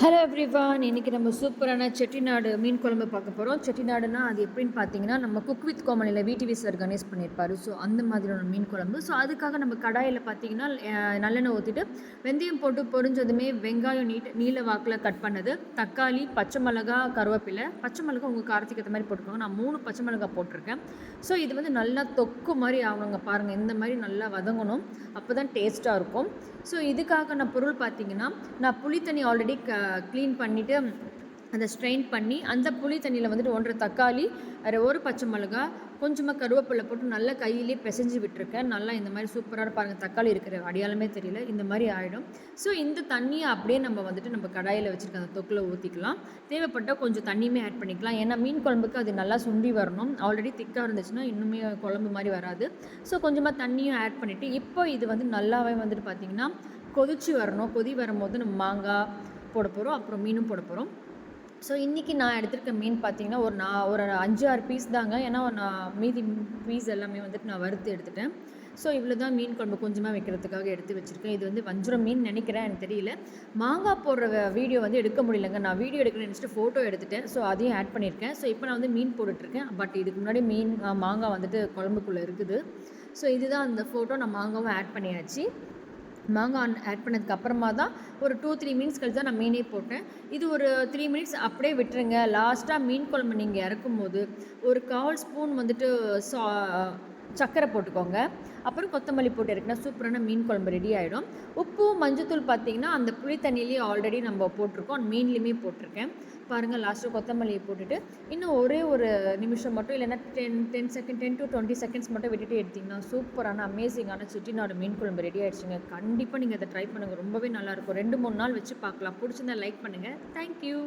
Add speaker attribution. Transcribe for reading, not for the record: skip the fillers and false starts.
Speaker 1: Hello everyone. இன்றைக்கி நம்ம சூப்பரான செட்டிநாடு மீன் குழம்பு பார்க்க போகிறோம். செட்டிநாடுனா அது எப்படின்னு பார்த்தீங்கன்னா, நம்ம குக் வித் கோமாளியில் விடிவி சார் கணேஷ் பண்ணியிருப்பார். ஸோ அந்த மாதிரியான மீன் குழம்பு. ஸோ அதுக்காக நம்ம கடாயில் பார்த்தீங்கன்னா நல்லெண்ணெய் ஊற்றிட்டு வெந்தயம் போட்டு பொரிஞ்சதுமே வெங்காயம் நீல வாக்கில் கட் பண்ணது, தக்காளி, பச்சை மிளகா, கருவேப்பிலை. பச்சை மிளகா உங்கள் காரத்துக்கு ஏற்ற மாதிரி போட்டுக்கோங்க. நான் 3 பச்சை மிளகா போட்டிருக்கேன். ஸோ இது வந்து நல்லா தொக்கு மாதிரி ஆகணுங்க. பாருங்கள், இந்த மாதிரி நல்லா வதங்கணும். அப்போ தான் டேஸ்ட்டாக இருக்கும். ஸோ இதுக்காக நான் பொருள் பார்த்தீங்கன்னா, நான் புளி தண்ணி ஆல்ரெடி க்ளீன் பண்ணிவிட்டு அதை ஸ்ட்ரெயின் பண்ணி அந்த புளி தண்ணியில் வந்துட்டு 1 தக்காளி, ஒரு பச்சை மிளகா, கொஞ்சமாக கருவேப்பிலை போட்டு நல்லா கையிலே பிசைஞ்சு விட்டுருக்கேன். நல்லா இந்த மாதிரி சூப்பராக பாருங்கள், தக்காளி இருக்கிற அடையாளமே தெரியல, இந்த மாதிரி ஆகிடும். ஸோ இந்த தண்ணியை அப்படியே நம்ம கடாயில் வச்சுருக்க அந்த தொக்கில் ஊற்றிக்கலாம். தேவைப்பட்டால் கொஞ்சம் தண்ணியுமே ஆட் பண்ணிக்கலாம். ஏன்னா மீன் குழம்புக்கு அது நல்லா சுண்டி வரணும். ஆல்ரெடி திக்காக இருந்துச்சுன்னா இன்னுமே குழம்பு மாதிரி வராது. ஸோ கொஞ்சமாக தண்ணியும் ஆட் பண்ணிவிட்டு இப்போ இது வந்து நல்லாவே வந்துட்டு பார்த்திங்கன்னா கொதிச்சு வரணும். கொதி வரும்போது நம்ம மாங்காய் போட போகிறோம், அப்புறம் மீனும் போட போகிறோம். ஸோ இன்றைக்கி நான் எடுத்துருக்க மீன் பார்த்திங்கன்னா ஒரு 5-6 பீஸ் தாங்க. ஏன்னா நான் மீதி பீஸ் எல்லாமே வந்துட்டு நான் வறுத்து எடுத்துட்டேன். ஸோ இவ்வளோ தான் மீன் குழம்பு கொஞ்சமாக வைக்கிறதுக்காக எடுத்து வச்சுருக்கேன். இது வந்து வஞ்சிரம் மீன் நினைக்கிறேன், எனக்கு தெரியல. மாங்காய் போடுற வீடியோ வந்து எடுக்க முடியலங்க. நான் வீடியோ எடுக்கணும்னு நினச்சிட்டு ஃபோட்டோ எடுத்துட்டேன். ஸோ அதையும் ஆட் பண்ணியிருக்கேன். ஸோ இப்போ நான் வந்து மீன் போட்டுட்ருக்கேன். பட் இதுக்கு முன்னாடி மாங்காய் வந்துட்டு குழம்புக்குள்ளே இருக்குது. ஸோ இதுதான் அந்த ஃபோட்டோ. நான் மாங்காவும் ஆட் பண்ணியாச்சு. மாங்காய் ஆட் பண்ணதுக்கு அப்புறமா தான் ஒரு 2-3 மினிட்ஸ் கழிச்சு தான் நான் மீனே போட்டேன். இது ஒரு 3 மினிட்ஸ் அப்படியே விட்டுருங்க. லாஸ்ட்டாக மீன் குழம்பு நீங்கள் இறக்கும்போது ஒரு 1/4 ஸ்பூன் வந்துட்டு சர்க்கரை போட்டுக்கோங்க. அப்புறம் கொத்தமல்லி போட்டு இறக்குனா சூப்பரான மீன் குழம்பு ரெடி ஆகிடும். உப்பு, மஞ்சத்தூள் பார்த்திங்கன்னா அந்த புளி தண்ணியிலேயே ஆல்ரெடி நம்ம போட்டிருக்கோம். மீன்லேயுமே போட்டிருக்கேன். பாருங்கள், லாஸ்ட்டு கொத்தமல்லியை போட்டுட்டு இன்னும் ஒரே ஒரு நிமிஷம் மட்டும், இல்லைன்னா 10 to 20 செகண்ட்ஸ் மட்டும் விட்டுட்டு எடுத்திங்கன்னா சூப்பரான அமேசிங்கான செட்டிநாடு மீன் குழம்பு ரெடி ஆகிடுச்சுங்க. கண்டிப்பாக நீங்கள் அதை ட்ரை பண்ணுங்கள். ரொம்பவே நல்லாயிருக்கும். 2-3 நாள் வச்சு பார்க்கலாம். பிடிச்சிருந்தா லைக் பண்ணுங்கள். தேங்க்யூ.